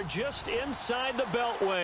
are just inside the beltway.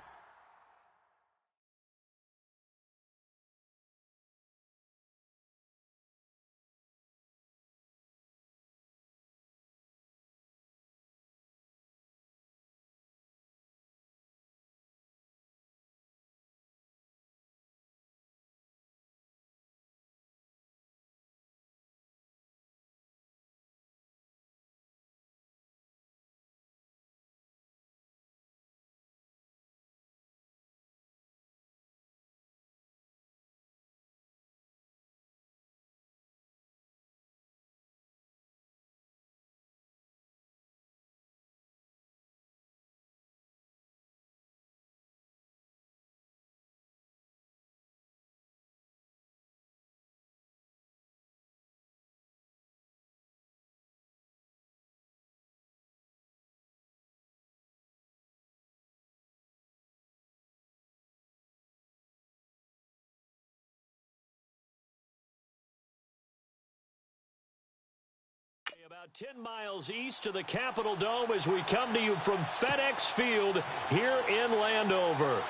About 10 miles east of the Capitol Dome as we come to you from FedEx Field here in Landover.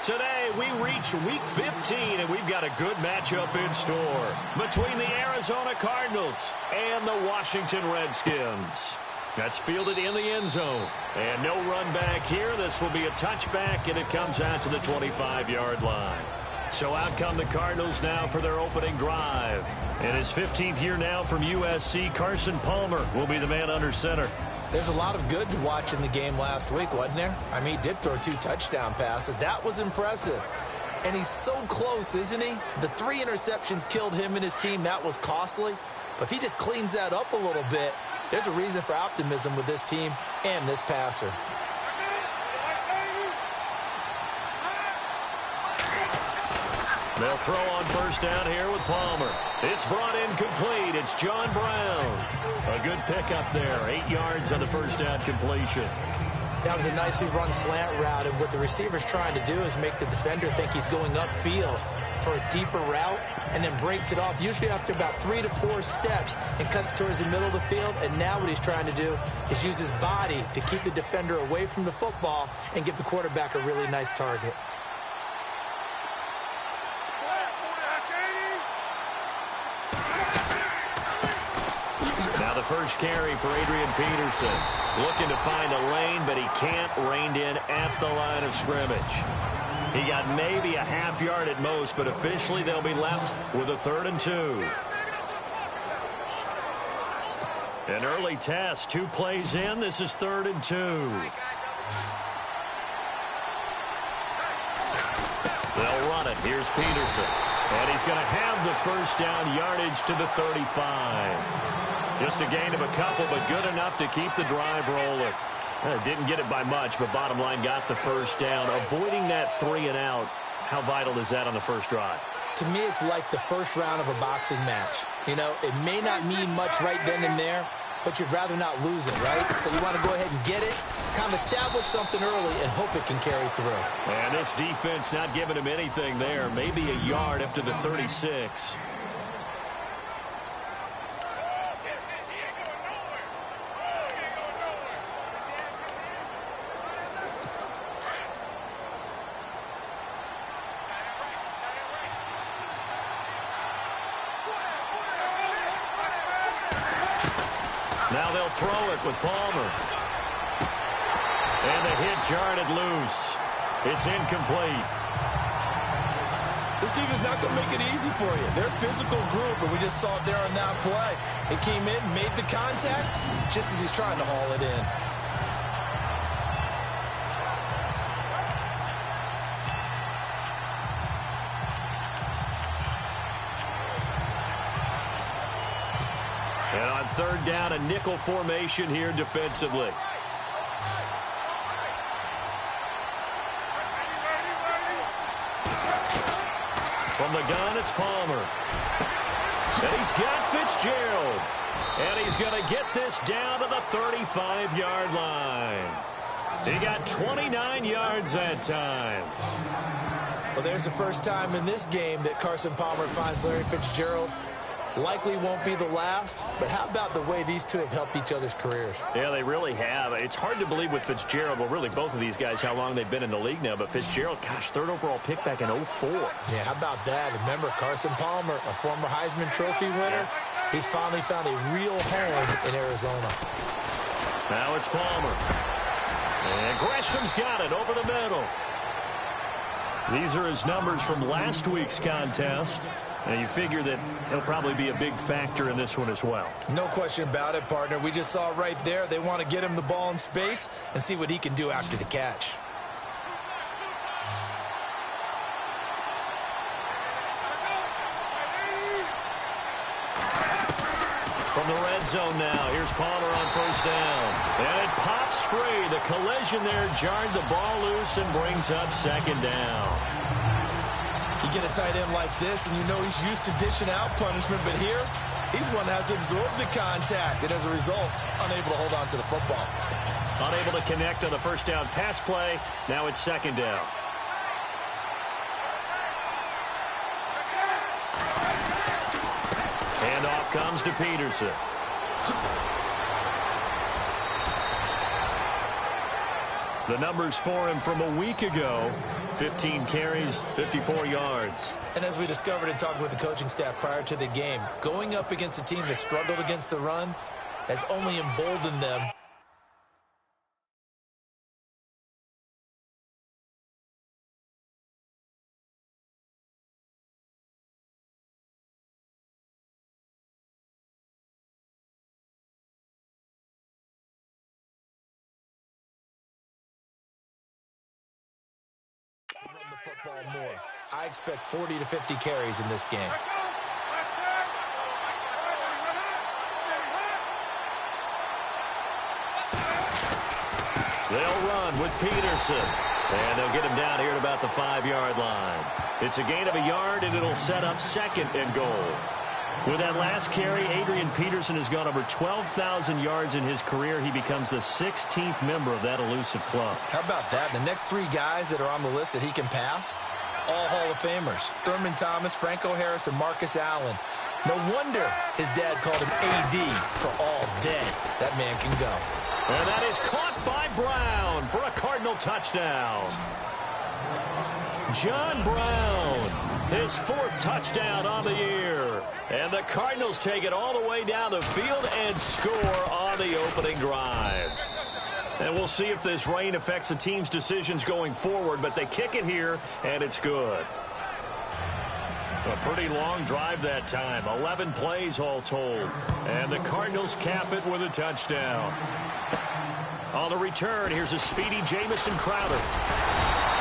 Today, we reach Week 15, and we've got a good matchup in store between the Arizona Cardinals and the Washington Redskins. That's fielded in the end zone. And no run back here. This will be a touchback, and it comes out to the 25-yard line. So out come the Cardinals now for their opening drive. In his 15th year now from USC, Carson Palmer will be the man under center. There's a lot of good to watch in the game last week, wasn't there? I mean, he did throw 2 touchdown passes. That was impressive. And he's so close, isn't he? The 3 interceptions killed him and his team. That was costly. But if he just cleans that up a little bit, there's a reason for optimism with this team and this passer. They'll throw on first down here with Palmer. It's brought in complete. It's John Brown. A good pickup there. 8 yards on the first down completion. That was a nicely run slant route, and what the receiver's trying to do is make the defender think he's going upfield for a deeper route and then breaks it off, usually after about 3 to 4 steps, and cuts towards the middle of the field. And now what he's trying to do is use his body to keep the defender away from the football and give the quarterback a really nice target. First carry for Adrian Peterson. Looking to find a lane, but he can't. Reined in at the line of scrimmage. He got maybe a half yard at most, but officially they'll be left with a 3rd and 2. An early test. 2 plays in. This is 3rd and 2. They'll run it. Here's Peterson. And he's going to have the first down yardage to the 35. Just a gain of a couple, but good enough to keep the drive rolling. Didn't get it by much, but bottom line got the first down. Avoiding that 3 and out, how vital is that on the first drive? To me, it's like the first round of a boxing match. You know, it may not mean much right then and there, but you'd rather not lose it, right? So you want to go ahead and get it, kind of establish something early, and hope it can carry through. And this defense not giving him anything there. Maybe a yard up to the 36. Now they'll throw it with Palmer. And the hit jarred loose. It's incomplete. This defense is not going to make it easy for you. They're a physical group, and we just saw it there on that play. It came in, made the contact, just as he's trying to haul it in. And on 3rd down, a nickel formation here defensively. From the gun, it's Palmer. And he's got Fitzgerald. And he's going to get this down to the 35-yard line. He got 29 yards that time. Well, there's the first time in this game that Carson Palmer finds Larry Fitzgerald Likely won't be the last, but how about the way these two have helped each other's careers? Yeah, they really have. It's hard to believe with Fitzgerald, well, really both of these guys, how long they've been in the league now. But Fitzgerald, gosh, 3rd overall pick back in 2004. Yeah, how about that? Remember Carson Palmer, a former Heisman Trophy winner? He's finally found a real home in Arizona. Now it's Palmer. And Gresham's got it over the middle. These are his numbers from last week's contest. And you figure that he'll probably be a big factor in this one as well. No question about it, partner. We just saw right there they want to get him the ball in space and see what he can do after the catch. From the red zone now, here's Palmer on 1st down. And it pops free. The collision there jarred the ball loose and brings up 2nd down. You get a tight end like this, and you know he's used to dishing out punishment, but here, he's one that has to absorb the contact, and as a result, unable to hold on to the football. Unable to connect on the 1st down pass play. Now it's 2nd down. Handoff comes to Peterson. The numbers for him from a week ago, 15 carries, 54 yards. And as we discovered in talking with the coaching staff prior to the game, going up against a team that struggled against the run has only emboldened them. Run the football more. I expect 40 to 50 carries in this game. They'll run with Peterson. And they'll get him down here at about the 5-yard line. It's a gain of a yard, and it'll set up 2nd and goal. With that last carry, Adrian Peterson has gone over 12,000 yards in his career. He becomes the 16th member of that elusive club. How about that? The next 3 guys that are on the list that he can pass, all Hall of Famers. Thurman Thomas, Franco Harris, and Marcus Allen. No wonder his dad called him AD for all day. That man can go. And that is caught by Brown for a Cardinal touchdown. John Brown, his 4th touchdown on the year. And the Cardinals take it all the way down the field and score on the opening drive. And we'll see if this rain affects the team's decisions going forward, but they kick it here, and it's good. A pretty long drive that time, 11 plays all told. And the Cardinals cap it with a touchdown. On the return, here's a speedy Jamison Crowder.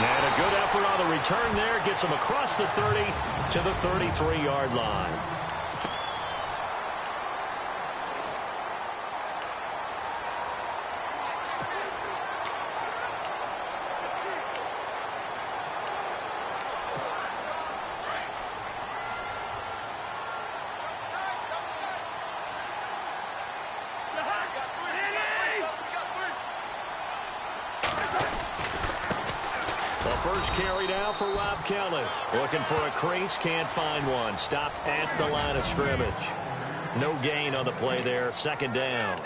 And a good effort on the return there. Gets him across the 30 to the 33-yard line. First carry now for Rob Kelly. Looking for a crease, can't find one. Stopped at the line of scrimmage. No gain on the play there. 2nd down.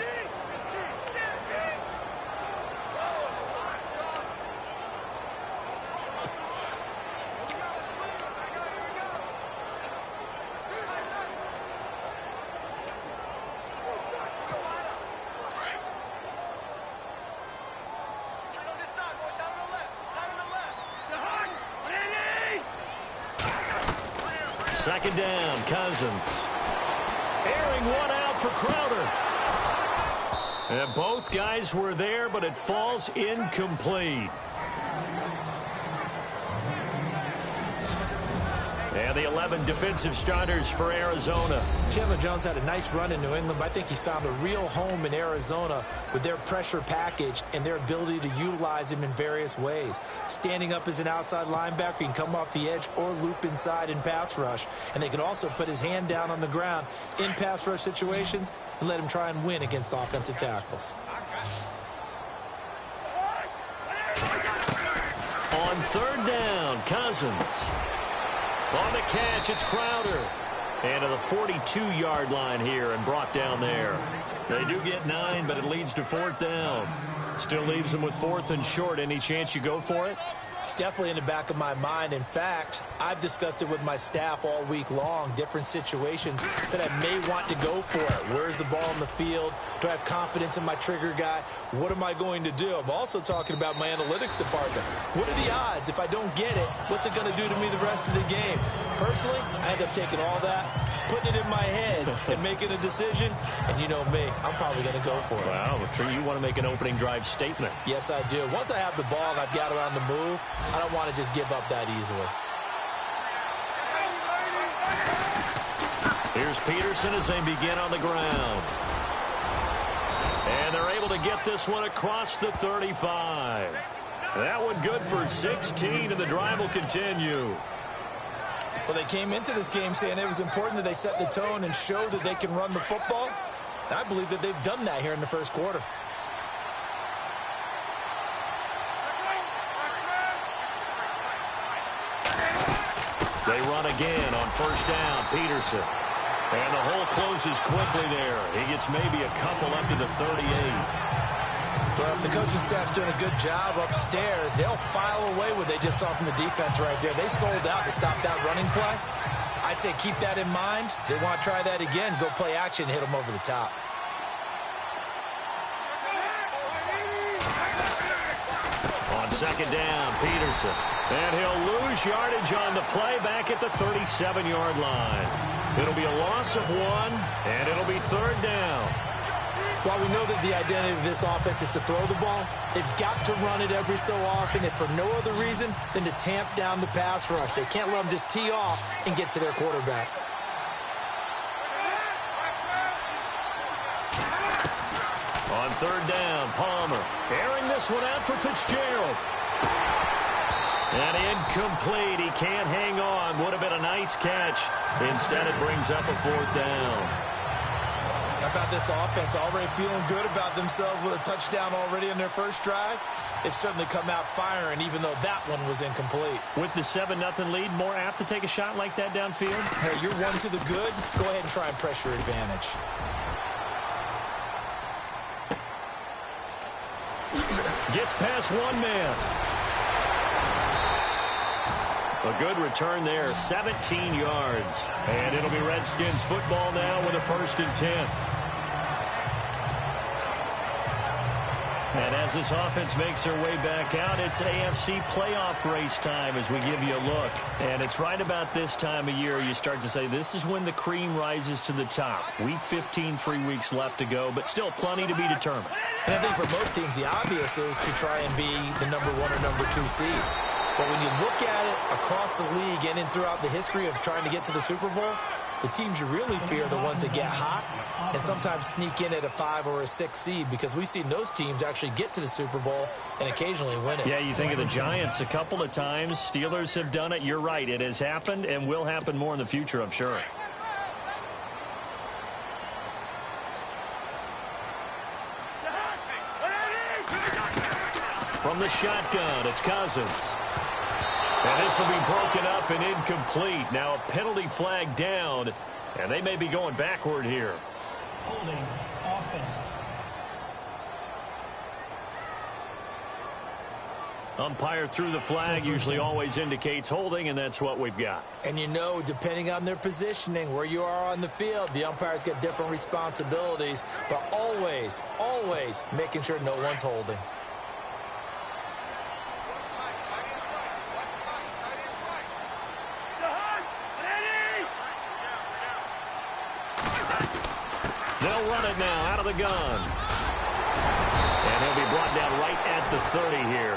Second down, Cousins. Airing one out for Crowder. And both guys were there, but it falls incomplete. And the 11 defensive starters for Arizona. Chandler Jones had a nice run in New England, but I think he's found a real home in Arizona with their pressure package and their ability to utilize him in various ways. Standing up as an outside linebacker, he can come off the edge or loop inside in pass rush. And they can also put his hand down on the ground in pass rush situations and let him try and win against offensive tackles. On 3rd down, Cousins. On the catch, it's Crowder. And to the 42-yard line here and brought down there. They do get 9, but it leads to 4th down. Still leaves them with 4th and short. Any chance you go for it? It's definitely in the back of my mind. In fact, I've discussed it with my staff all week long, different situations that I may want to go for it. Where's the ball on the field? Do I have confidence in my trigger guy? What am I going to do? I'm also talking about my analytics department. What are the odds? If I don't get it, what's it going to do to me the rest of the game? Personally, I end up taking all that, putting it in my head, and making a decision. And you know me, I'm probably going to go for it. Wow, you want to make an opening drive statement. Yes, I do. Once I have the ball and I've got it on the move, I don't want to just give up that easily. Here's Peterson as they begin on the ground. And they're able to get this one across the 35. That one good for 16, and the drive will continue. Well, they came into this game saying it was important that they set the tone and show that they can run the football. And I believe that they've done that here in the first quarter. They run again on first down, Peterson. And the hole closes quickly there. He gets maybe a couple up to the 38. Well, if the coaching staff's doing a good job upstairs, they'll file away what they just saw from the defense right there. They sold out to stop that running play. I'd say keep that in mind. If they want to try that again, go play action, hit them over the top. On second down, Peterson. And he'll lose yardage on the play back at the 37-yard line. It'll be a loss of 1, and it'll be 3rd down. While we know that the identity of this offense is to throw the ball, they've got to run it every so often, if for no other reason than to tamp down the pass rush. They can't let them just tee off and get to their quarterback. On 3rd down, Palmer airing this one out for Fitzgerald. And incomplete. He can't hang on. Would have been a nice catch. Instead, it brings up a 4th down. How about this offense? Already feeling good about themselves with a touchdown already in their first drive. They've certainly come out firing, even though that one was incomplete. With the 7-0 lead, more apt to take a shot like that downfield? Hey, you're one to the good. Go ahead and try and press your advantage. Gets past one man. A good return there, 17 yards. And it'll be Redskins football now with a 1st and 10. And as this offense makes their way back out, it's AFC playoff race time as we give you a look. And it's right about this time of year you start to say this is when the cream rises to the top. Week 15, 3 weeks left to go, but still plenty to be determined. And I think for most teams, the obvious is to try and be the number 1 or number 2 seed. But when you look at it across the league and throughout the history of trying to get to the Super Bowl, the teams you really fear are the ones that get hot and sometimes sneak in at a 5 or a 6 seed, because we've seen those teams actually get to the Super Bowl and occasionally win it. Yeah, you think of the Giants a couple of times. Steelers have done it. You're right. It has happened and will happen more in the future, I'm sure. From the shotgun, it's Cousins. And this will be broken up and incomplete. Now a penalty flag down, and they may be going backward here. Holding offense. Umpire threw the flag, usually always indicates holding, and that's what we've got. And you know, depending on their positioning, where you are on the field, the umpires get different responsibilities, but always, always making sure no one's holding. They'll run it now out of the gun. And he'll be brought down right at the 30 here.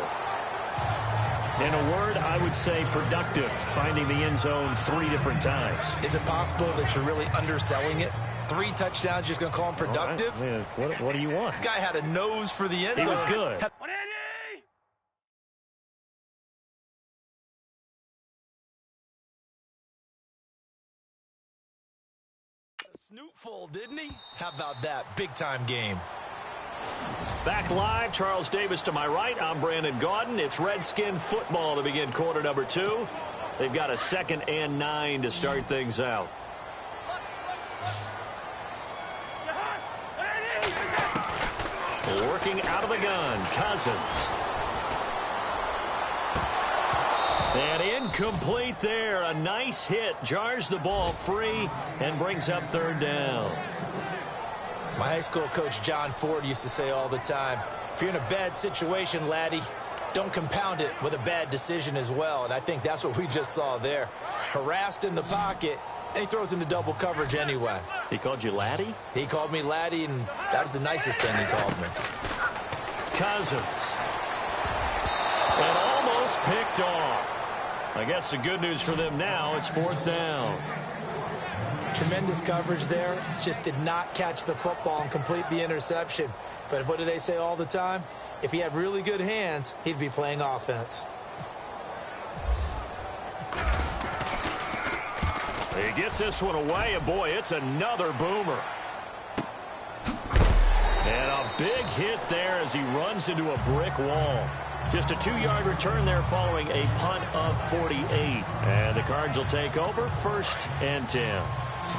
In a word, I would say productive, finding the end zone 3 different times. Is it possible that you're really underselling it? 3 touchdowns, just going to call him productive? Right. What do you want? This guy had a nose for the end zone. He was good. Snootful, didn't he? How about that? Big-time game. Back live, Charles Davis to my right. I'm Brandon Gaudin. It's Redskin football to begin quarter number 2. They've got a 2nd and 9 to start things out. looking out of the gun. Cousins. And incomplete there. A nice hit. Jars the ball free and brings up third down. My high school coach, John Ford, used to say all the time, if you're in a bad situation, laddie, don't compound it with a bad decision as well. And I think that's what we just saw there. Harassed in the pocket, and he throws into double coverage anyway. He called you laddie? He called me laddie, and that was the nicest thing he called me. Cousins. And almost picked off. I guess the good news for them now, it's fourth down. Tremendous coverage there. Just did not catch the football and complete the interception. But what do they say all the time? If he had really good hands, he'd be playing offense. He gets this one away, and boy, it's another boomer. And a big hit there as he runs into a brick wall. Just a 2-yard return there following a punt of 48. And the Cards will take over, 1st and 10.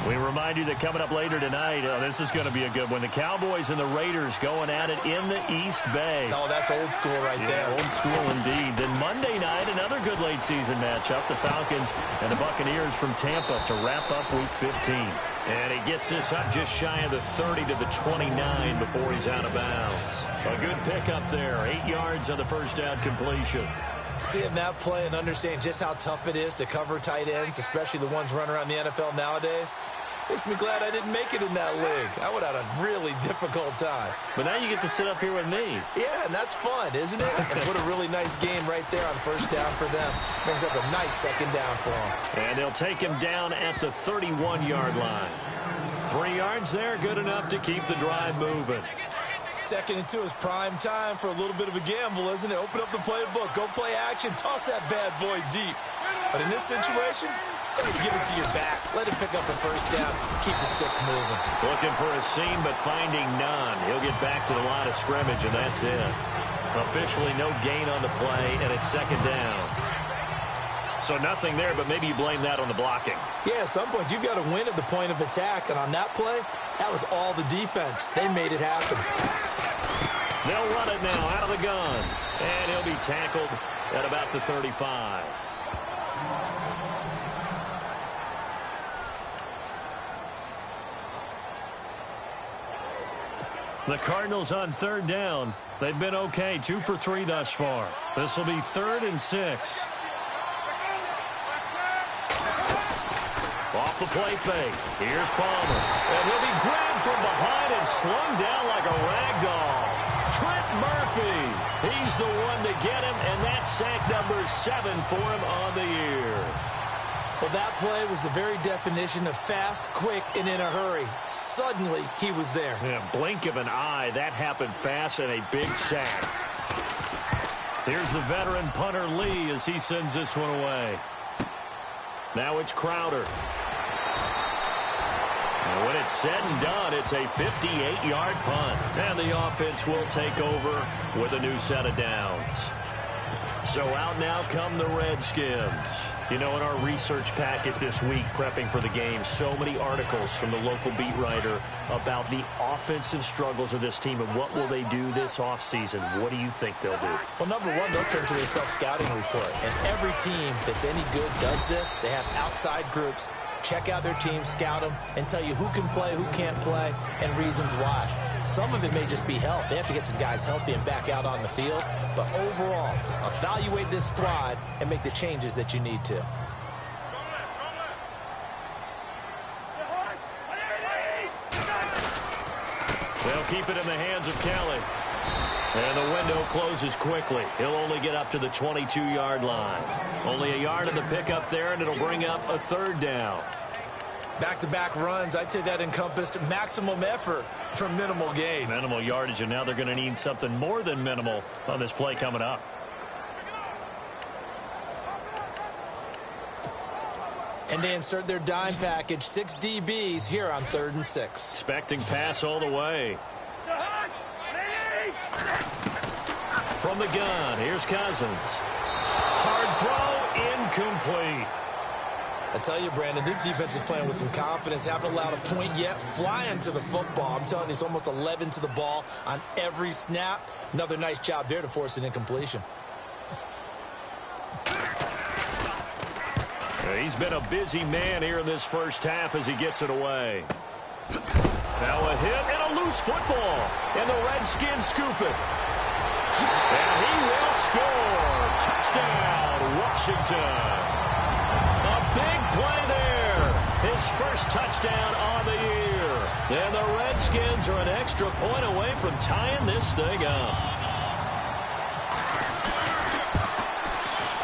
We remind you that coming up later tonight, this is going to be a good one. The Cowboys and the Raiders going at it in the East Bay. Oh, that's old school right there. Old school indeed. Then Monday night, another good late season matchup. The Falcons and the Buccaneers from Tampa to wrap up Week 15. And he gets this up just shy of the 30 to the 29 before he's out of bounds. A good pickup there. 8 yards on the first down completion. Seeing that play and understanding just how tough it is to cover tight ends, especially the ones running around the NFL nowadays, makes me glad I didn't make it in that league. I would have had a really difficult time. But now you get to sit up here with me. Yeah, and that's fun, isn't it? And put a really nice game right there on first down for them. Brings up a nice second down for them. And they'll take him down at the 31-yard line. 3 yards there, good enough to keep the drive moving. 2nd and 2 is prime time for a little bit of a gamble, isn't it? Open up the playbook, go play action, toss that bad boy deep. But in this situation, go ahead and give it to your back. Let it pick up a first down. Keep the sticks moving. Looking for a seam, but finding none. He'll get back to the line of scrimmage, and that's it. Officially no gain on the play, and it's 2nd down. So nothing there, but maybe you blame that on the blocking. Yeah, at some point, you've got to win at the point of attack. And on that play, that was all the defense. They made it happen. They'll run it now out of the gun. And he'll be tackled at about the 35. The Cardinals on 3rd down. They've been okay, 2 for 3 thus far. This will be 3rd and 6. Off the play fake. Here's Palmer. And he'll be grabbed from behind and slung down like a rag doll. Trent Murphy. He's the one to get him, and that's sack number 7 for him on the year. Well, that play was the very definition of fast, quick, and in a hurry. Suddenly, he was there. Yeah, blink of an eye. That happened fast and a big sack. Here's the veteran punter Lee as he sends this one away. Now it's Crowder. And when it's said and done, it's a 58-yard punt. And the offense will take over with a new set of downs. So out now come the Redskins. You know, in our research packet this week, prepping for the game, so many articles from the local beat writer about the offensive struggles of this team and what will they do this offseason. What do you think they'll do? Well, number one, they'll turn to their self-scouting report. And every team that's any good does this. They have outside groups. Check out their team, scout them, and tell you who can play, who can't play, and reasons why. Some of it may just be health. They have to get some guys healthy and back out on the field. But overall, evaluate this squad and make the changes that you need to. They'll keep it in the hands of Kelly. And the window closes quickly. He'll only get up to the 22-yard line. Only a yard in the pickup there, and it'll bring up a 3rd down. Back-to-back runs, I'd say that encompassed maximum effort for minimal gain. Minimal yardage, and now they're going to need something more than minimal on this play coming up. And they insert their dime package, 6 DBs here on 3rd and 6. Expecting pass all the way. From the gun, here's Cousins. Hard throw, incomplete. I tell you, Brandon, this defense is playing with some confidence. Haven't allowed a point yet. Flying to the football. I'm telling you, it's almost 11 to the ball on every snap. Another nice job there to force an incompletion. He's been a busy man here in this first half as he gets it away. Now a hit and a loose football. And the Redskins scoop it. And he will score. Touchdown, Washington. A big play there. His first touchdown on the year. And the Redskins are an extra point away from tying this thing up.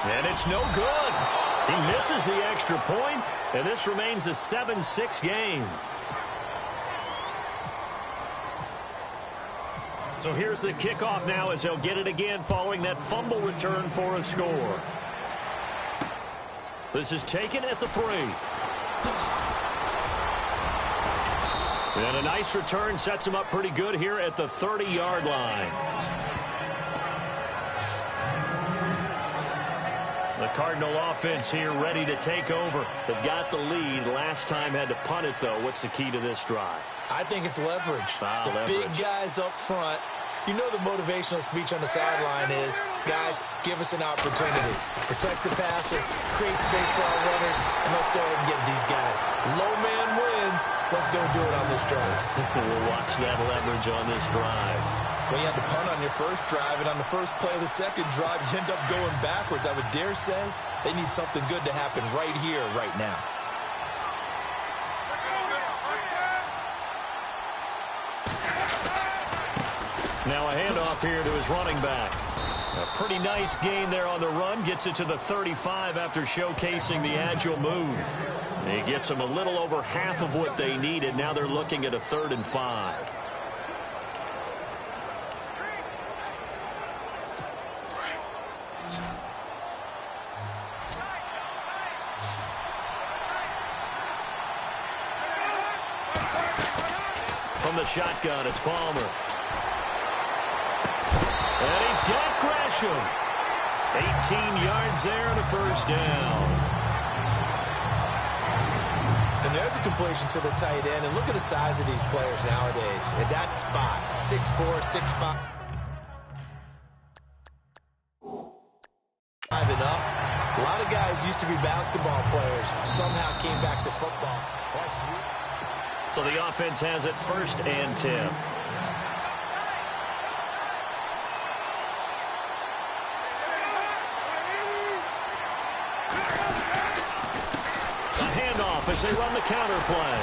And it's no good. He misses the extra point, and this remains a 7-6 game. So here's the kickoff now as they'll get it again following that fumble return for a score. This is taken at the 3. And a nice return sets him up pretty good here at the 30-yard line. The Cardinal offense here ready to take over. They've got the lead. Last time had to punt it, though. What's the key to this drive? I think it's leverage. Leverage. Big guys up front. You know the motivational speech on the sideline is, guys, give us an opportunity. Protect the passer, create space for our runners, and let's go ahead and get these guys. Low man wins. Let's go do it on this drive. We'll watch that leverage on this drive. Well, you had to punt on your first drive, and on the first play of the second drive, you end up going backwards. I would dare say they need something good to happen right here, right now. Now a handoff here to his running back. A pretty nice gain there on the run. Gets it to the 35 after showcasing the agile move. He gets them a little over half of what they needed. Now they're looking at a 3rd and 5. From the shotgun, it's Palmer. And he's got Gresham. 18 yards there and a first down. And there's a completion to the tight end. And look at the size of these players nowadays. At that spot, 6'4", 6'5". And up. A lot of guys used to be basketball players. Somehow came back to football. So the offense has it 1st and 10. As they run the counter play.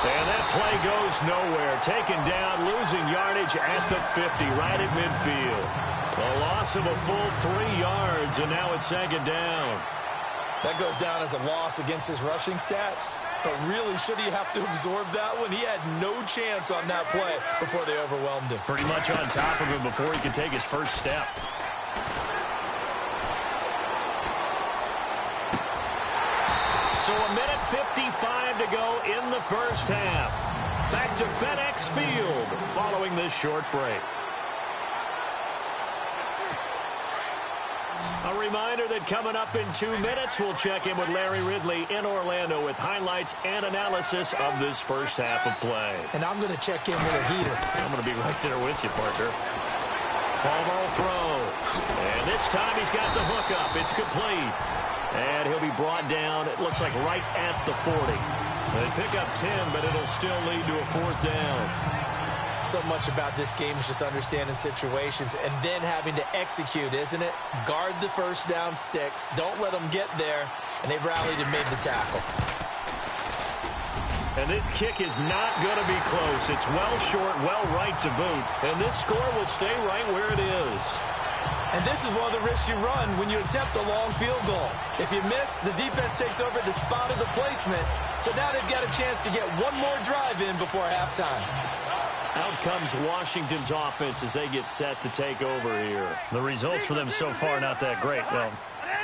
And that play goes nowhere. Taken down, losing yardage at the 50, right at midfield. A loss of a full 3 yards, and now it's 2nd down. That goes down as a loss against his rushing stats. But really, should he have to absorb that one? He had no chance on that play before they overwhelmed him. Pretty much on top of him before he could take his first step. So a minute 55 to go in the first half. Back to FedEx Field following this short break. A reminder that coming up in 2 minutes, we'll check in with Larry Ridley in Orlando with highlights and analysis of this first half of play. And I'm going to check in with a heater. I'm going to be right there with you, partner. Palmer will throw. And this time he's got the hook up. It's complete. And he'll be brought down, it looks like right at the 40. They pick up 10, but it'll still lead to a 4th down. So much about this game is just understanding situations and then having to execute, isn't it? Guard the first down sticks. Don't let them get there. And they've rallied and made the tackle. And this kick is not going to be close. It's well short, well right to boot. And this score will stay right where it is. And this is one of the risks you run when you attempt a long field goal. If you miss, the defense takes over at the spot of the placement. So now they've got a chance to get one more drive in before halftime. Out comes Washington's offense as they get set to take over here. The results for them so far not that great. Well,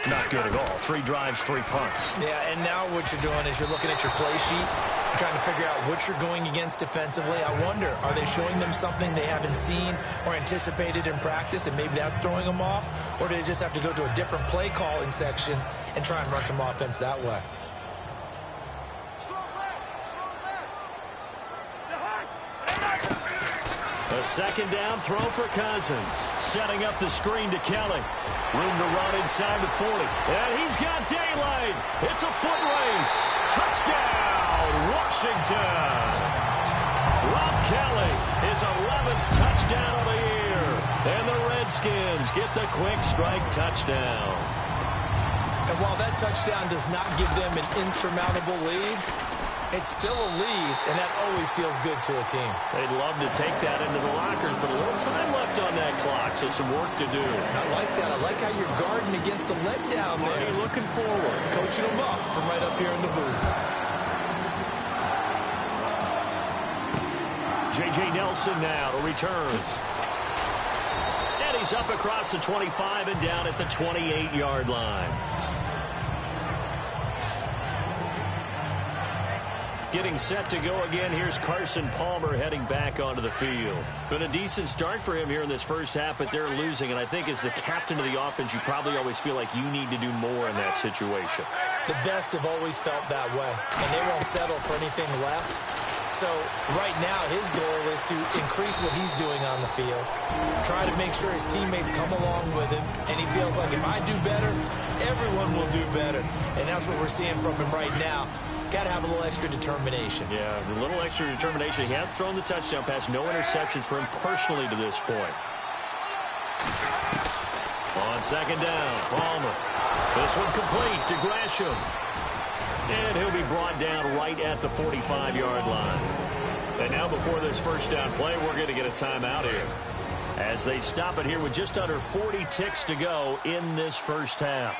not good at all. 3 drives, 3 punts. Yeah, and now what you're doing is you're looking at your play sheet, trying to figure out what you're going against defensively. I wonder, are they showing them something they haven't seen or anticipated in practice, and maybe that's throwing them off? Or do they just have to go to a different play calling section and try and run some offense that way? A second down throw for Cousins. Setting up the screen to Kelly. Room to run inside the 40. And he's got daylight. It's a foot race. Touchdown, Washington. Rob Kelly, his 11th touchdown of the year. And the Redskins get the quick strike touchdown. And while that touchdown does not give them an insurmountable lead, it's still a lead, and that always feels good to a team. They'd love to take that into the lockers, but a little time left on that clock, so some work to do. I like that. I like how you're guarding against a letdown there. Already looking forward. Coaching them up from right up here in the booth. J.J. Nelson now to return. And he's up across the 25 and down at the 28-yard line. Getting set to go again. Here's Carson Palmer heading back onto the field. Been a decent start for him here in this first half, but they're losing. And I think as the captain of the offense, you probably always feel like you need to do more in that situation. The best have always felt that way, and they won't settle for anything less. So right now his goal is to increase what he's doing on the field, try to make sure his teammates come along with him, and he feels like if I do better, everyone will do better. And that's what we're seeing from him right now. Got to have a little extra determination. Yeah, a little extra determination. He has thrown the touchdown pass. No interceptions for him personally to this point. On second down, Palmer. This one complete to Gresham. And he'll be brought down right at the 45-yard line. And now before this first down play, we're going to get a timeout here, as they stop it here with just under 40 ticks to go in this first half.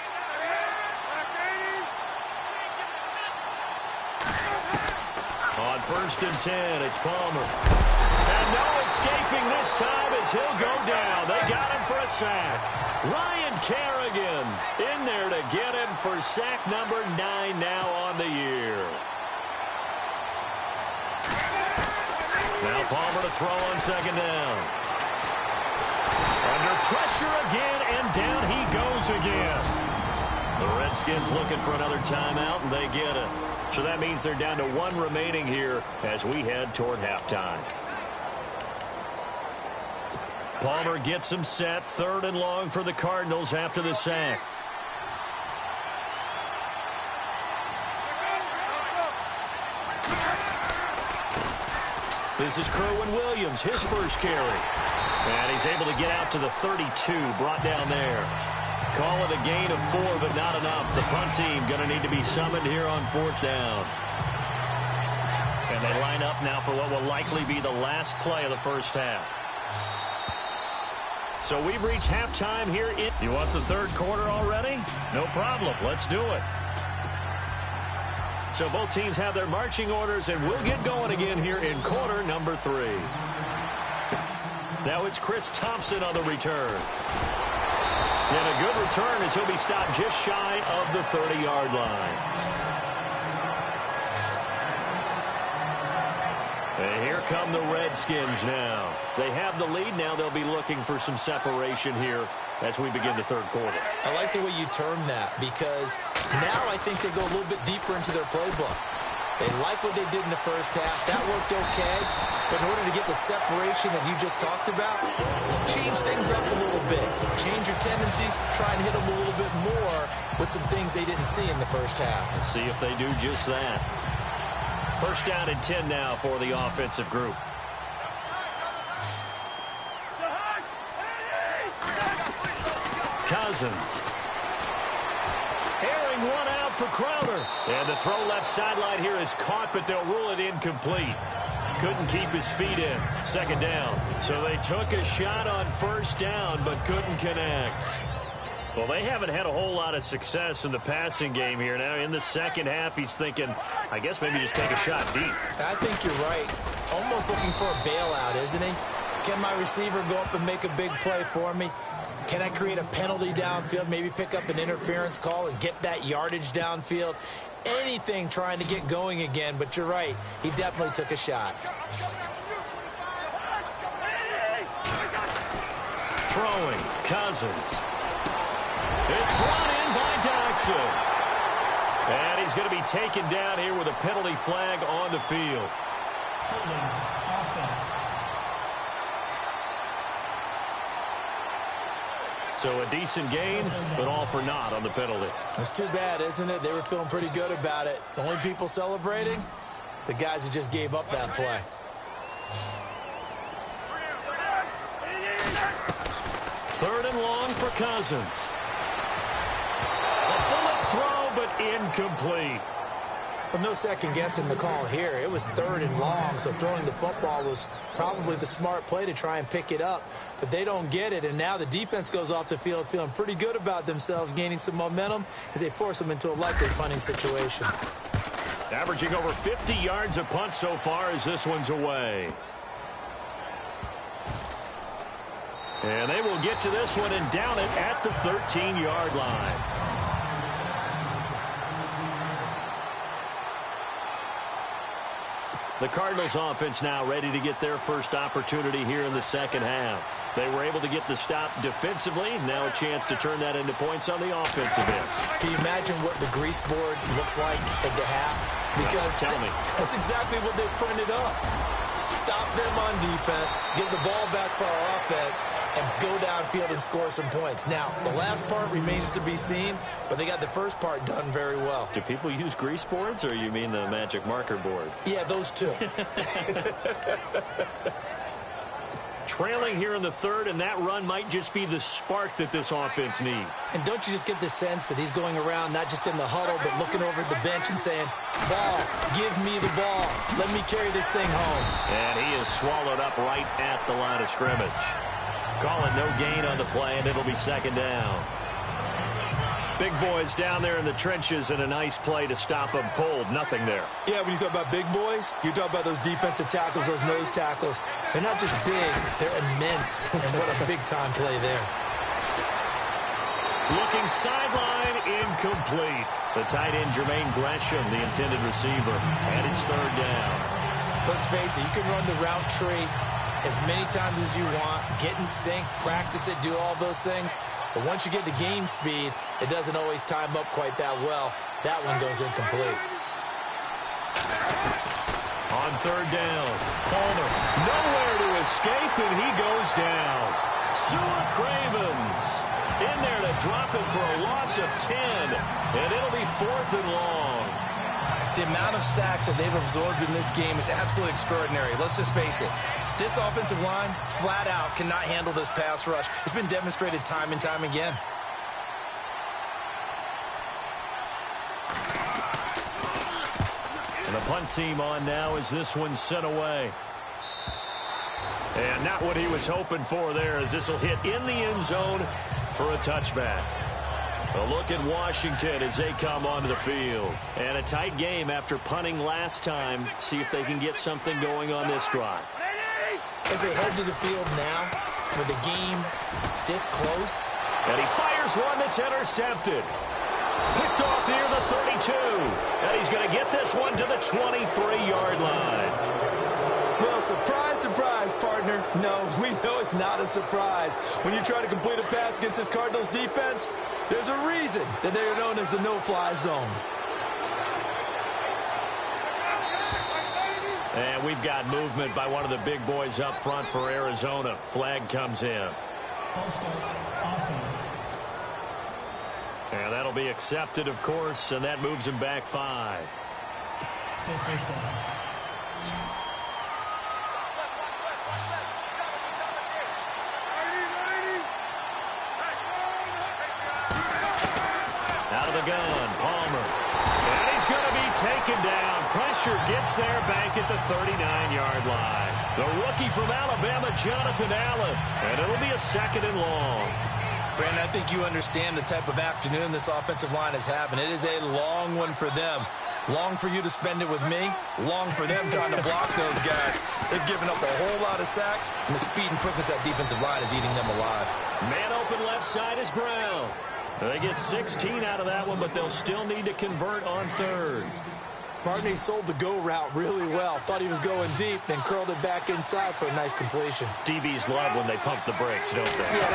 On 1st and 10, it's Palmer. And no escaping this time as he'll go down. They got him for a sack. Ryan Kerrigan in there to get him for sack number 9 now on the year. Now Palmer to throw on second down. Under pressure again, and down he goes again. The Redskins looking for another timeout, and they get it. So that means they're down to 1 remaining here as we head toward halftime. Palmer gets him set. 3rd and long for the Cardinals after the sack. This is Kerwin Williams, his first carry. And he's able to get out to the 32, brought down there. Call it a gain of 4, but not enough. The punt team going to need to be summoned here on 4th down. And they line up now for what will likely be the last play of the first half. So we've reached halftime here. You want the 3rd quarter already? No problem. Let's do it. So both teams have their marching orders, and we'll get going again here in quarter number 3. Now it's Chris Thompson on the return. And a good return as he'll be stopped just shy of the 30-yard line. And here come the Redskins now. They have the lead now. They'll be looking for some separation here as we begin the 3rd quarter. I like the way you term that, because now I think they go a little bit deeper into their playbook. They like what they did in the first half. That worked okay. But in order to get the separation that you just talked about, change things up a little bit. Change your tendencies. Try and hit them a little bit more with some things they didn't see in the first half. Let's see if they do just that. 1st down and 10 now for the offensive group. Cousins. Airing one out for Crowder. And the throw left sideline here is caught, but they'll rule it incomplete. Couldn't keep his feet in. 2nd down. So they took a shot on 1st down, but couldn't connect. Well, they haven't had a whole lot of success in the passing game here. Now in the second half, he's thinking, I guess maybe just take a shot deep. I think you're right. Almost looking for a bailout, isn't he? Can my receiver go up and make a big play for me? Can I create a penalty downfield, maybe pick up an interference call and get that yardage downfield? Anything trying to get going again, but you're right. He definitely took a shot. Throwing, Cousins. It's brought in by Doxson. And he's going to be taken down here with a penalty flag on the field. Holding offense. So a decent gain, but all for naught on the penalty. It's too bad, isn't it? They were feeling pretty good about it. The only people celebrating, the guys who just gave up that play. Third and long for Cousins. A bullet throw, but incomplete. Well, no second guessing the call here. It was third and long, so throwing the football was probably the smart play to try and pick it up. But they don't get it, and now the defense goes off the field feeling pretty good about themselves, gaining some momentum as they force them into a likely punting situation. Averaging over 50 yards a punt so far as this one's away. And they will get to this one and down it at the 13-yard line. The Cardinals offense now ready to get their first opportunity here in the second half. They were able to get the stop defensively. Now a chance to turn that into points on the offensive end. Can you imagine what the grease board looks like at the half? Because tell me. That's exactly what they printed up. Stop them on defense, get the ball back for our offense, and go downfield and score some points. Now, the last part remains to be seen, but they got the first part done very well. Do people use grease boards, or you mean the magic marker boards? Yeah, those two. Trailing here in the third, and that run might just be the spark that this offense needs. And don't you just get the sense that he's going around not just in the huddle, but looking over at the bench and saying, ball, give me the ball. Let me carry this thing home. And he is swallowed up right at the line of scrimmage. Calling no gain on the play, and it'll be second down. Big boys down there in the trenches, and a nice play to stop them cold. Nothing there. Yeah, when you talk about big boys, you talk about those defensive tackles, those nose tackles. They're not just big, they're immense. And what a big-time play there. Looking sideline, incomplete. The tight end, Jermaine Gresham, the intended receiver, and it's third down. Let's face it, you can run the route tree as many times as you want, get in sync, practice it, do all those things. But once you get to game speed, it doesn't always time up quite that well. That one goes incomplete. On third down, Palmer nowhere to escape, and he goes down. Sua Cravens in there to drop it for a loss of 10, and it'll be fourth and long. The amount of sacks that they've absorbed in this game is absolutely extraordinary. Let's just face it. This offensive line, flat out, cannot handle this pass rush. It's been demonstrated time and time again. And the punt team on now as this one's sent away. And not what he was hoping for there, as this will hit in the end zone for a touchback. A look at Washington as they come onto the field. And a tight game after punting last time. See if they can get something going on this drive. As they head to the field now, with the game this close. And he fires one that's intercepted. Picked off near the 32. And he's going to get this one to the 23-yard line. Well, surprise, surprise, partner. No, we know it's not a surprise. When you try to complete a pass against this Cardinals defense, there's a reason that they're known as the no-fly zone. And we've got movement by one of the big boys up front for Arizona. Flag comes in. False start, offense. And that'll be accepted, of course, and that moves him back 5. Still first down. Out of the gun, Palmer. And he's going to be taken down. Pressure gets there back at the 39-yard line. The rookie from Alabama, Jonathan Allen. And it'll be a second and long. Brandon, I think you understand the type of afternoon this offensive line is having. It is a long one for them. Long for you to spend it with me. Long for them trying to block those guys. They've given up a whole lot of sacks, and the speed and quickness of that defensive line is eating them alive. Man open left side is Brown. They get 16 out of that one, but they'll still need to convert on third. Barney sold the go route really well. Thought he was going deep, then curled it back inside for a nice completion. DBs love when they pump the brakes, don't they? Yeah,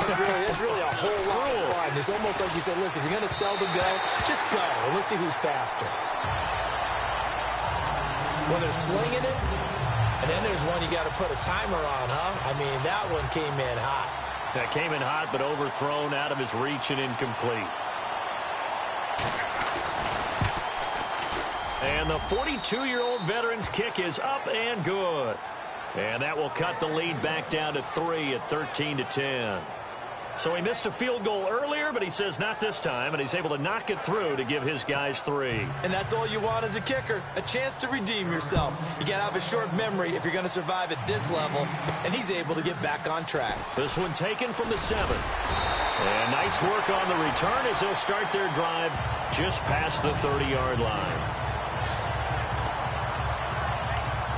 that's really a whole lot of fun. It's almost like you said, listen, if you're going to sell the go, just go. And let's see who's faster. Well, they're slinging it, and then there's one you got to put a timer on, huh? I mean, that one came in hot. That came in hot, but overthrown out of his reach and incomplete. And the 42-year-old veteran's kick is up and good. And that will cut the lead back down to 3 at 13-10. So he missed a field goal earlier, but he says not this time, and he's able to knock it through to give his guys 3. And that's all you want as a kicker, a chance to redeem yourself. You got to have a short memory if you're going to survive at this level, and he's able to get back on track. This one taken from the 7. And nice work on the return as they'll start their drive just past the 30-yard line.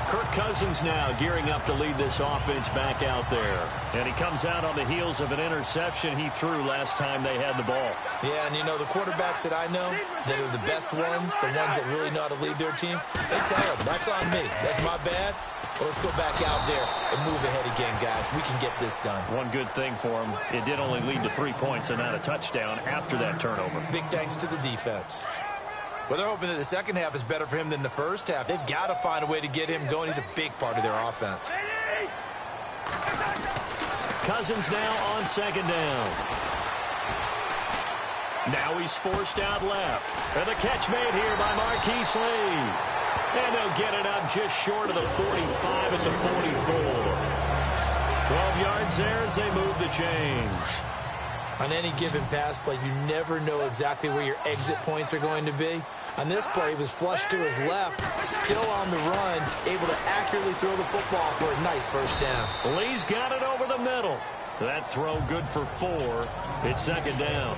Kirk Cousins now gearing up to lead this offense back out there. And he comes out on the heels of an interception he threw last time they had the ball. Yeah, and you know, the quarterbacks that I know that are the best ones, the ones that really know how to lead their team, they tell them, that's on me. That's my bad. Well, let's go back out there and move ahead again, guys. We can get this done. One good thing for him, it did only lead to 3 points and not a touchdown after that turnover. Big thanks to the defense. Well, they're hoping that the second half is better for him than the first half. They've got to find a way to get him going. He's a big part of their offense. Cousins now on second down. Now he's forced out left. And the catch made here by Marquise Lee. And they'll get it up just short of the 45 at the 44. 12 yards there as they move the chains. On any given pass play, you never know exactly where your exit points are going to be. On this play, he was flushed to his left, still on the run, able to accurately throw the football for a nice first down. Lee's got it over the middle. That throw good for 4. It's second down.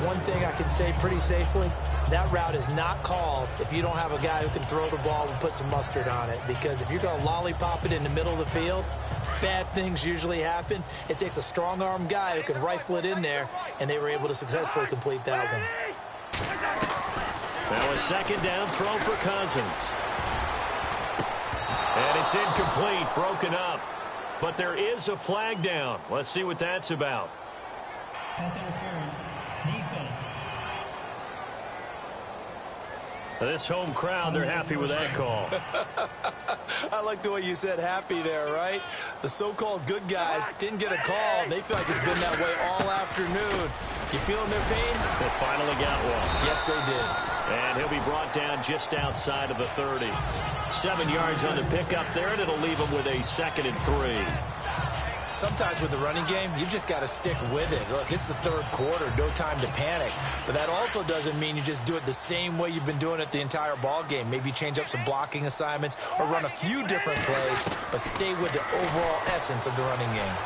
One thing I can say pretty safely, that route is not called if you don't have a guy who can throw the ball and put some mustard on it. Because if you're going to lollipop it in the middle of the field, bad things usually happen. It takes a strong-arm guy who can rifle it in there, and they were able to successfully complete that one. Now a second down throw for Cousins. And it's incomplete, broken up. But there is a flag down. Let's see what that's about. Pass interference. Defense. This home crowd, they're happy with that call. I like the way you said happy there, right? The so-called good guys didn't get a call. They feel like it's been that way all afternoon. You feeling their pain? They finally got one. Yes, they did. And he'll be brought down just outside of the 30. 7 yards on the pickup there, and it'll leave him with a 2nd and 3. Sometimes with the running game, you've just got to stick with it. Look, it's the third quarter, no time to panic. But that also doesn't mean you just do it the same way you've been doing it the entire ball game. Maybe change up some blocking assignments or run a few different plays, but stay with the overall essence of the running game.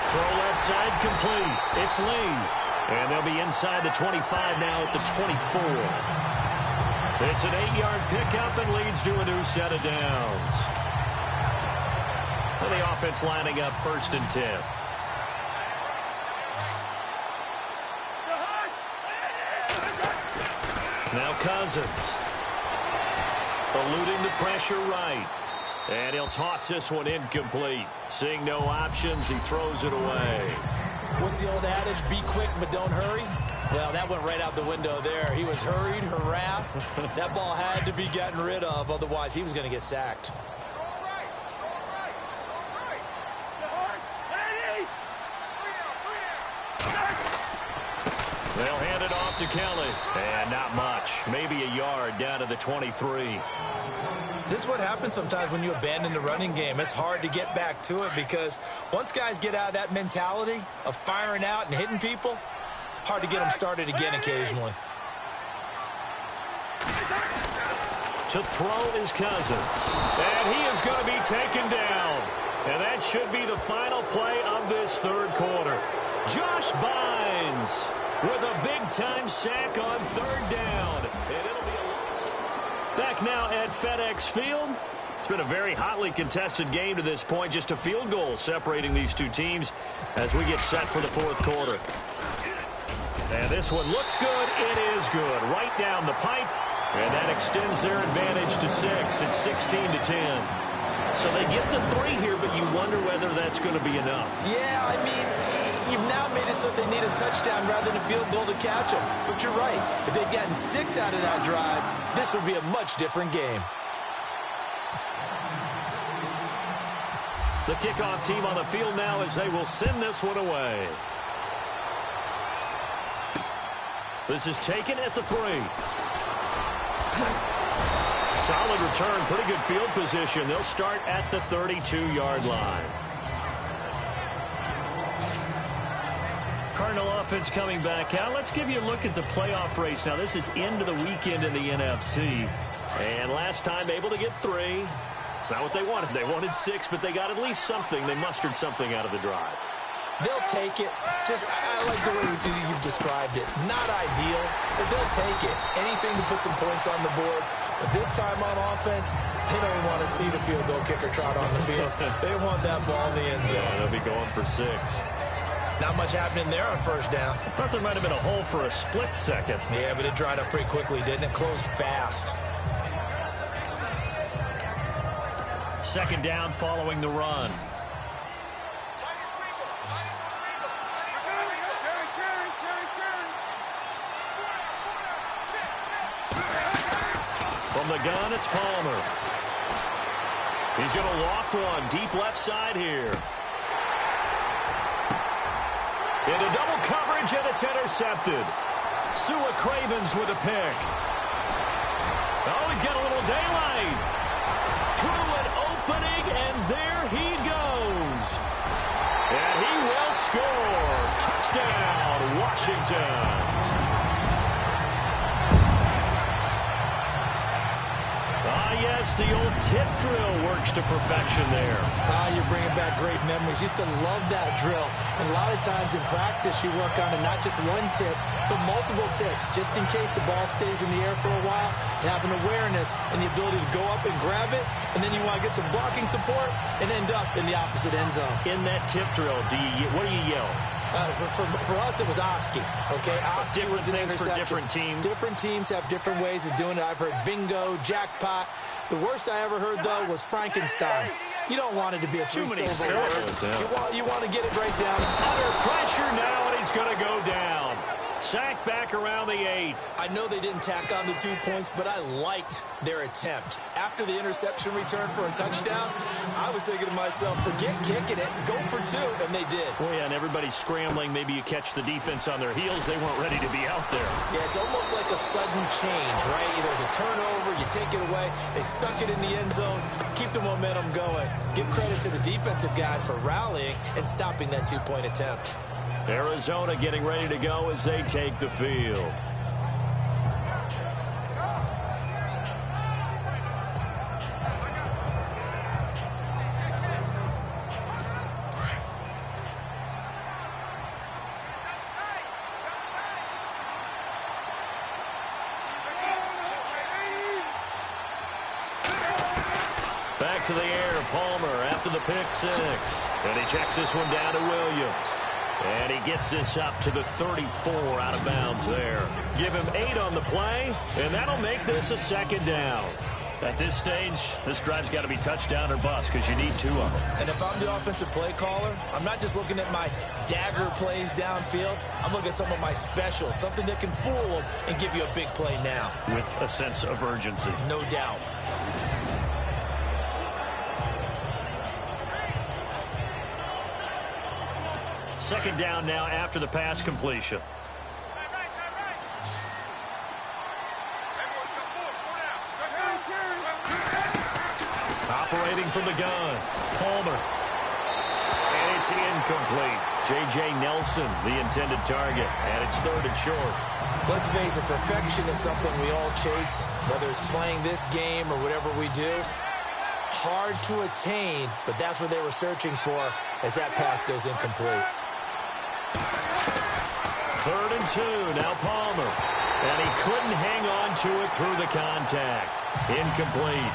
Throw left side complete. It's Lee. And they'll be inside the 25 now at the 24. It's an 8-yard pickup and leads to a new set of downs. And the offense lining up 1st and 10. Now Cousins. Eluding the pressure right. And he'll toss this one incomplete. Seeing no options, he throws it away. What's the old adage? Be quick, but don't hurry. Well, that went right out the window there. He was hurried, harassed. That ball had to be gotten rid of. Otherwise, he was going to get sacked. They'll hand it off to Kelly. And not much. Maybe a yard down to the 23. This is what happens sometimes when you abandon the running game. It's hard to get back to it because once guys get out of that mentality of firing out and hitting people, hard to get them started again occasionally. To throw is Cousins. And he is going to be taken down. And that should be the final play of this third quarter. Josh Bynes with a big-time sack on 3rd down. And it'll be a loss. Back now at FedEx Field. It's been a very hotly contested game to this point. Just a field goal separating these two teams as we get set for the 4th quarter. And this one looks good. It is good. Right down the pipe. And that extends their advantage to 6. It's 16-10. So they get the 3 here, but you wonder whether that's going to be enough. Yeah, I mean, you've now made it so they need a touchdown rather than a field goal to catch them. But you're right. If they'd gotten 6 out of that drive, this would be a much different game. The kickoff team on the field now as they will send this one away. This is taken at the 3. Solid return, pretty good field position. They'll start at the 32-yard line. Cardinal offense coming back out. Let's give you a look at the playoff race. Now, this is into the weekend in the NFC. And last time, able to get 3. It's not what they wanted. They wanted 6, but they got at least something. They mustered something out of the drive. They'll take it. I like the way you've described it. Not ideal, but they'll take it. Anything to put some points on the board. But this time on offense, they don't want to see the field goal kicker trot on the field. They want that ball in the end zone. Yeah, they'll be going for 6. Not much happening there on first down. I thought there might have been a hole for a split second. Yeah, but it dried up pretty quickly, didn't it? Closed fast. Second down following the run. From the gun, it's Palmer. He's going to loft one deep left side here. Into double coverage, and it's intercepted. Sua Cravens with a pick. Oh, he's got a little daylight. Through an opening, and there he goes. And he will score. Touchdown, Washington. Yes, the old tip drill works to perfection there. You're bringing back great memories. Used to love that drill. And a lot of times in practice, you work on it, not just one tip, but multiple tips, just in case the ball stays in the air for a while. You have an awareness and the ability to go up and grab it, and then you want to get some blocking support and end up in the opposite end zone. In that tip drill, what do you yell? For us, it was Oski. Okay, Oski different was an things for interception. different teams. Different teams have different ways of doing it. I've heard bingo, jackpot. The worst I ever heard, though, was Frankenstein. You don't want it to be a too many three-syllable word. Yeah. You want to get it right down. Under pressure now, and he's going to go down. Sacked back around the 8. I know they didn't tack on the 2 points, but I liked their attempt. After the interception return for a touchdown, I was thinking to myself, forget kicking it, go for 2, and they did. Well, yeah, and everybody's scrambling. Maybe you catch the defense on their heels. They weren't ready to be out there. Yeah, it's almost like a sudden change, right? There's a turnover, you take it away, they stuck it in the end zone, keep the momentum going. Give credit to the defensive guys for rallying and stopping that 2-point attempt. Arizona getting ready to go as they take the field. Back to the air, Palmer after the pick 6. And he checks this one down to Williams. And he gets this up to the 34 out of bounds there. Give him 8 on the play, and that'll make this a second down. At this stage, this drive's got to be touchdown or bust because you need 2 of them. And if I'm the offensive play caller, I'm not just looking at my dagger plays downfield. I'm looking at some of my specials, something that can fool them and give you a big play now. With a sense of urgency. No doubt. Second down now after the pass completion. Operating from the gun, Palmer. And it's incomplete. J.J. Nelson, the intended target, and it's 3rd and short. Let's face it, perfection is something we all chase, whether it's playing this game or whatever we do. Hard to attain, but that's what they were searching for as that pass goes incomplete. 3rd and 2, now Palmer. And he couldn't hang on to it through the contact. Incomplete.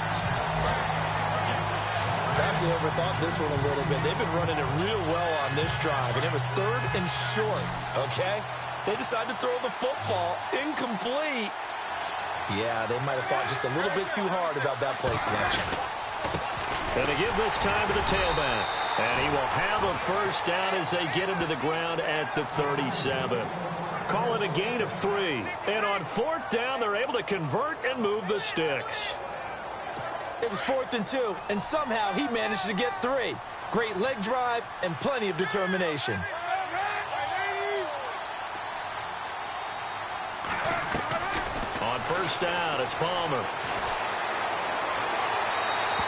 Perhaps they overthought this one a little bit. They've been running it real well on this drive, and it was 3rd and short, okay? They decided to throw the football incomplete. Yeah, they might have thought just a little bit too hard about that play selection. And they give this time to the tailback. And he will have a first down as they get him to the ground at the 37. Call it a gain of 3. And on 4th down, they're able to convert and move the sticks. It was 4th and 2, and somehow he managed to get 3. great leg drive, and plenty of determination. On first down, it's Palmer.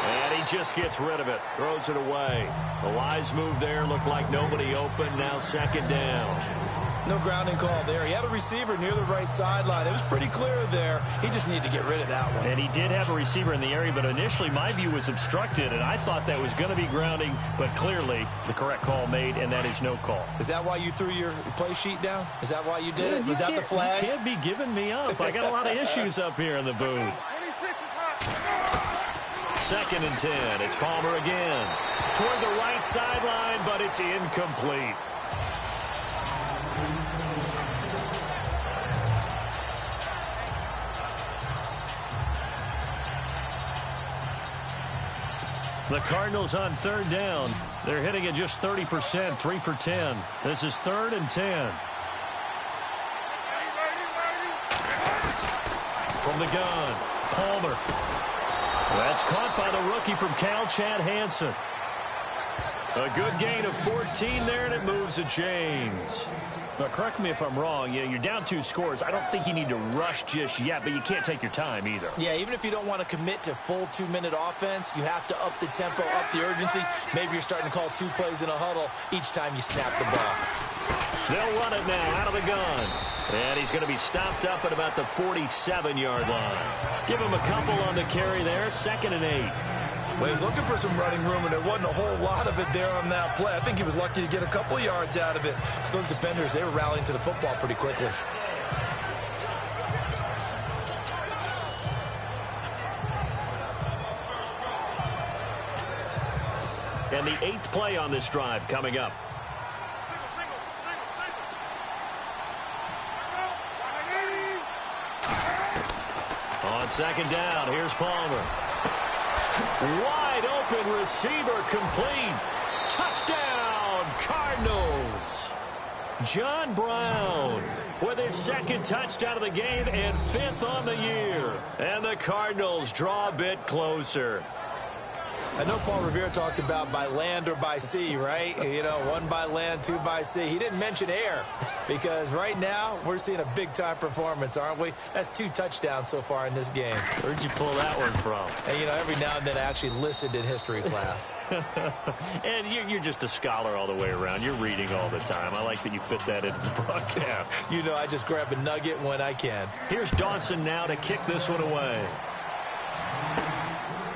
And he just gets rid of it, throws it away. The wise move there, looked like nobody open, now second down. No grounding call there. He had a receiver near the right sideline. It was pretty clear there. He just needed to get rid of that one. And he did have a receiver in the area, but initially my view was obstructed, and I thought that was going to be grounding, but clearly the correct call made, and that is no call. Is that why you threw your play sheet down? Is that why you did it? Was that the flag? You can't be giving me up. I got a lot of issues up here in the booth. Second and 10. It's Palmer again. Toward the right sideline, but it's incomplete. The Cardinals on third down. They're hitting it just 30%, 3 for 10. This is 3rd and 10. From the gun, Palmer. That's caught by the rookie from Cal, Chad Hansen. A good gain of 14 there, and it moves the chains. Now, correct me if I'm wrong. You're down 2 scores. I don't think you need to rush just yet, but you can't take your time either. Yeah, even if you don't want to commit to full 2-minute offense, you have to up the tempo, up the urgency. Maybe you're starting to call 2 plays in a huddle each time you snap the ball. They'll run it now out of the gun. And he's going to be stopped up at about the 47-yard line. Give him a couple on the carry there. 2nd and 8. Well, he's looking for some running room, and there wasn't a whole lot of it there on that play. I think he was lucky to get a couple yards out of it, because those defenders, they were rallying to the football pretty quickly. And the 8th play on this drive coming up. On second down, here's Palmer. Wide open receiver complete. Touchdown, Cardinals. John Brown with his 2nd touchdown of the game and 5th on the year. And the Cardinals draw a bit closer. I know Paul Revere talked about by land or by sea, right? You know, 1 by land, 2 by sea. He didn't mention air, because right now we're seeing a big-time performance, aren't we? That's 2 touchdowns so far in this game. Where'd you pull that one from? And, you know, every now and then I actually listened in history class. And you're just a scholar all the way around. You're reading all the time. I like that you fit that into the broadcast. You know, I just grab a nugget when I can. Here's Dawson now to kick this one away.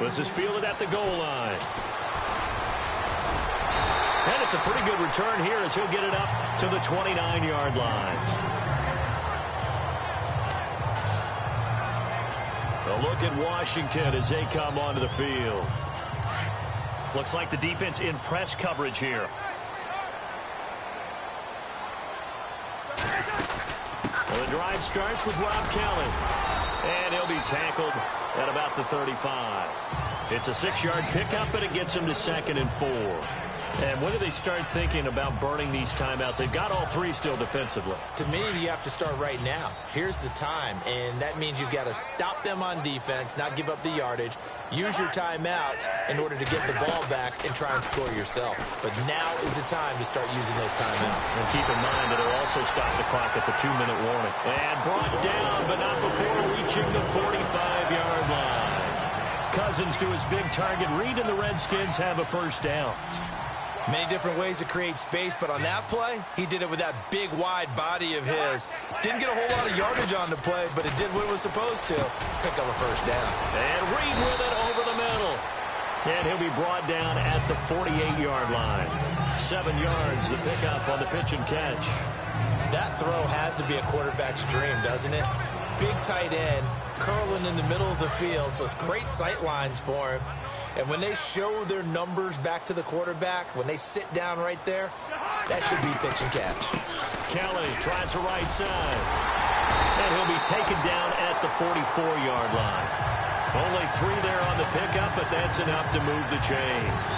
This is fielded at the goal line. And it's a pretty good return here as he'll get it up to the 29-yard line. A look at Washington as they come onto the field. Looks like the defense in press coverage here. Well, the drive starts with Rob Kelly. And he'll be tackled at about the 35. It's a 6-yard pickup, and it gets him to 2nd and 4. And when do they start thinking about burning these timeouts? They've got all 3 still defensively. To me, you have to start right now. Here's the time, and that means you've got to stop them on defense, not give up the yardage, use your timeouts in order to get the ball back and try and score yourself. But now is the time to start using those timeouts. And keep in mind that it'll also stop the clock at the 2-minute warning. And brought down, but not before reaching the 45-yard line. Cousins to his big target. Reed and the Redskins have a first down. Many different ways to create space, but on that play, he did it with that big, wide body of his. Didn't get a whole lot of yardage on the play, but it did what it was supposed to. Pick up a first down. And Reed with it over the middle. And he'll be brought down at the 48-yard line. 7 yards, the pickup on the pitch and catch. That throw has to be a quarterback's dream, doesn't it? Big tight end, curling in the middle of the field, so it's great sight lines for him. And when they show their numbers back to the quarterback, when they sit down right there, that should be pitch and catch. Kelly tries the right side. And he'll be taken down at the 44-yard line. Only 3 there on the pickup, but that's enough to move the chains.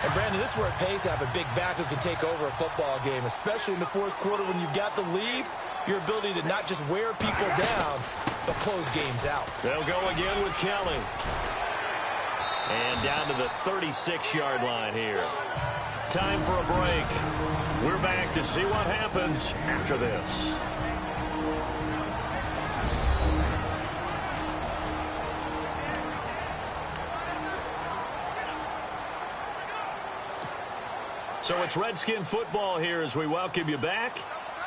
And, Brandon, this is where it pays to have a big back who can take over a football game, especially in the 4th quarter when you've got the lead. Your ability to not just wear people down, but close games out. They'll go again with Kelly. And down to the 36-yard line here. Time for a break. We're back to see what happens after this. So it's Redskin football here as we welcome you back.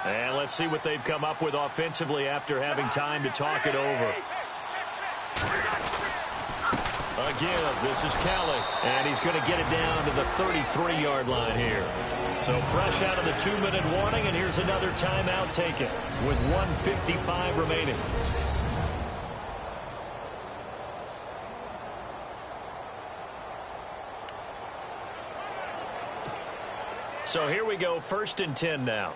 And let's see what they've come up with offensively after having time to talk it over. Again, this is Kelly, and he's going to get it down to the 33-yard line here. So fresh out of the 2-minute warning, and here's another timeout taken with 1:55 remaining. So here we go, 1st and 10 now.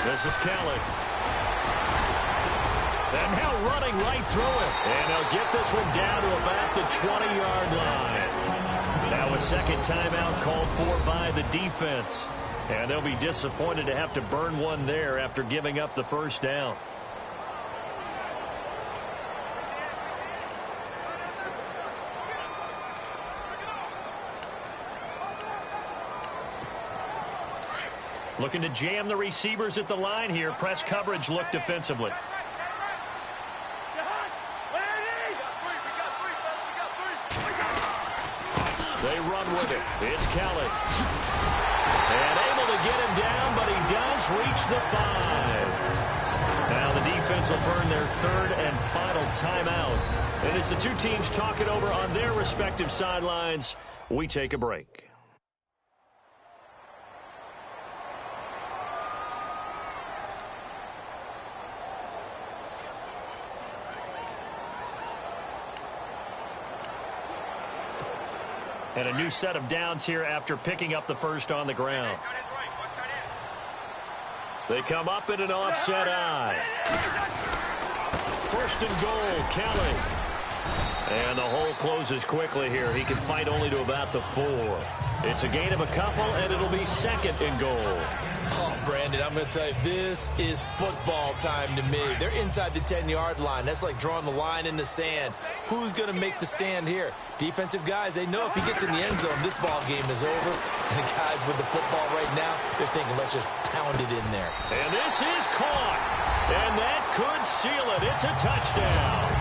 This is Kelly. And now running right through it. And he'll get this one down to about the 20-yard line. Now a second timeout called for by the defense. And they'll be disappointed to have to burn one there after giving up the first down. Looking to jam the receivers at the line here. Press coverage look defensively. They run with it. It's Kelly. And able to get him down, but he does reach the 5. Now the defense will burn their 3rd and final timeout. And as the two teams talk it over on their respective sidelines, we take a break. And a new set of downs here after picking up the first on the ground. They come up in an offset eye. 1st and goal, Kelly. And the hole closes quickly here. He can fight only to about the 4. It's a gain of a couple, and it'll be 2nd and goal. Oh, Brandon, I'm going to tell you, this is football time to me. They're inside the 10-yard line. That's like drawing the line in the sand. Who's going to make the stand here? Defensive guys, they know if he gets in the end zone, this ball game is over. And the guys with the football right now, they're thinking, let's just pound it in there. And this is caught. And that could seal it. It's a touchdown.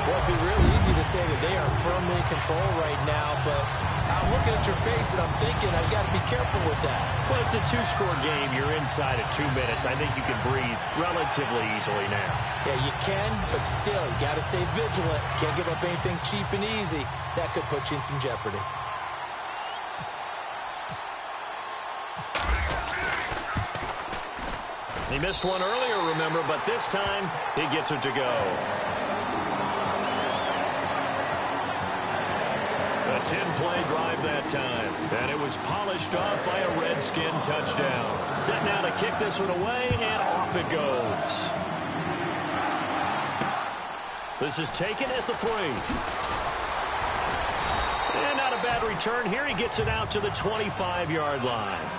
Well, it'd be real easy to say that they are firmly in control right now, but I'm looking at your face and I'm thinking I've got to be careful with that. Well, it's a 2-score game. You're inside at 2 minutes. I think you can breathe relatively easily now. Yeah, you can, but still, you got to stay vigilant. Can't give up anything cheap and easy. That could put you in some jeopardy. He missed one earlier, remember, but this time he gets it to go. A 10-play drive that time, and it was polished off by a Redskin touchdown. Set now to kick this one away, and off it goes. This is taken at the 3. And not a bad return here. He gets it out to the 25-yard line.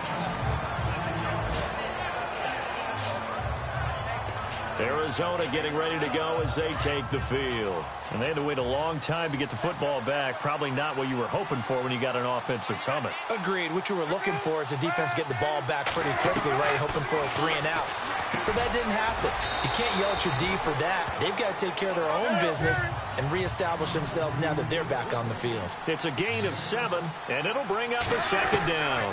Arizona getting ready to go as they take the field. And they had to wait a long time to get the football back. Probably not what you were hoping for when you got an offense that's humming. Agreed. What you were looking for is the defense getting the ball back pretty quickly, right? Hoping for a 3 and out. So that didn't happen. You can't yell at your D for that. They've got to take care of their own business and reestablish themselves now that they're back on the field. It's a gain of 7, and it'll bring up a 2nd down.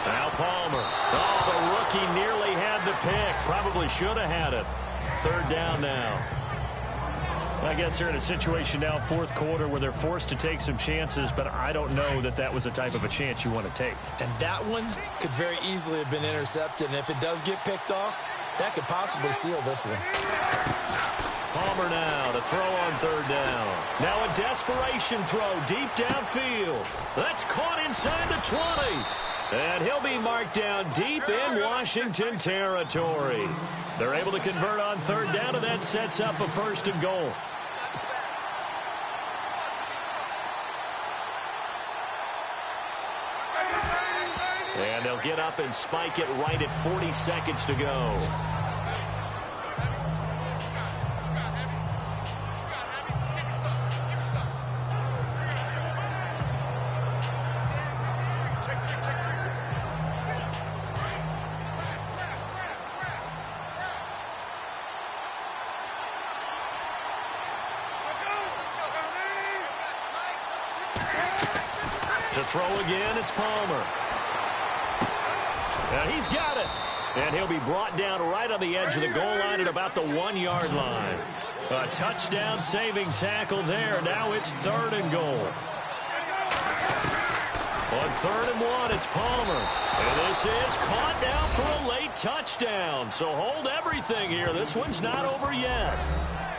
Now Palmer. Oh, the rookie nearly had the pick. Probably should have had it. 3rd down now. I guess they're in a situation now, 4th quarter, where they're forced to take some chances, but I don't know that that was the type of a chance you want to take. And that one could very easily have been intercepted, and if it does get picked off, that could possibly seal this one. Palmer now to throw on 3rd down. Now a desperation throw deep downfield. That's caught inside the 20. And he'll be marked down deep in Washington territory. They're able to convert on 3rd down, and that sets up a 1st and goal. And they'll get up and spike it right at 40 seconds to go. To throw again, it's Palmer. And he's got it. And he'll be brought down right on the edge of the goal line at about the 1-yard line. A touchdown-saving tackle there. Now it's 3rd and goal. On 3rd and 1, it's Palmer. And this is caught now for a late touchdown. So hold everything here. This one's not over yet.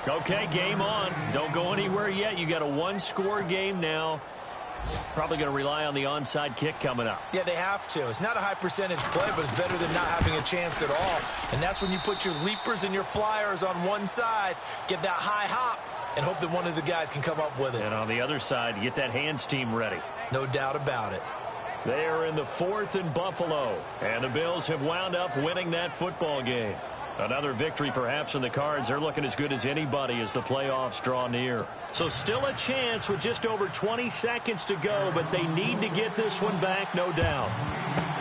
Okay, game on. Don't go anywhere yet. You got a 1-score game now. Probably going to rely on the onside kick coming up. Yeah, they have to. It's not a high percentage play, but it's better than not having a chance at all. And that's when you put your leapers and your flyers on one side, get that high hop, and hope that one of the guys can come up with it. And on the other side, you get that hands team ready. No doubt about it. They are in the 4th in Buffalo, and the Bills have wound up winning that football game. Another victory perhaps in the cards. They're looking as good as anybody as the playoffs draw near. So still a chance with just over 20 seconds to go, but they need to get this one back, no doubt.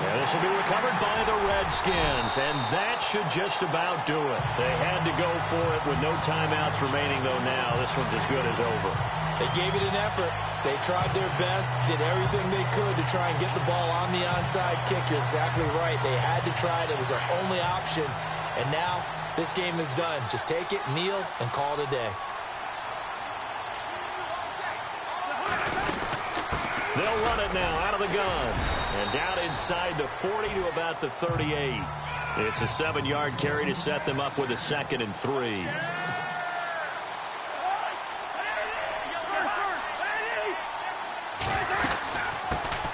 And this will be recovered by the Redskins, and that should just about do it. They had to go for it with no timeouts remaining, though now this one's as good as over. They gave it an effort. They tried their best, did everything they could to try and get the ball on the onside kick. You're exactly right. They had to try it. It was their only option. And now this game is done. Just take it, kneel, and call it a day. They'll run it now out of the gun. And down inside the 40 to about the 38. It's a 7-yard carry to set them up with a 2nd and 3.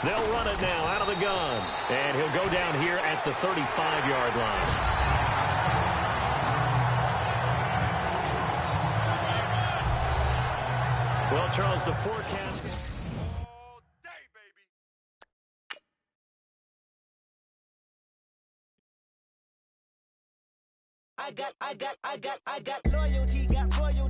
They'll run it now out of the gun. And he'll go down here at the 35-yard line. Well, Charles, the forecast is all day, baby. I got loyalty, got royalty.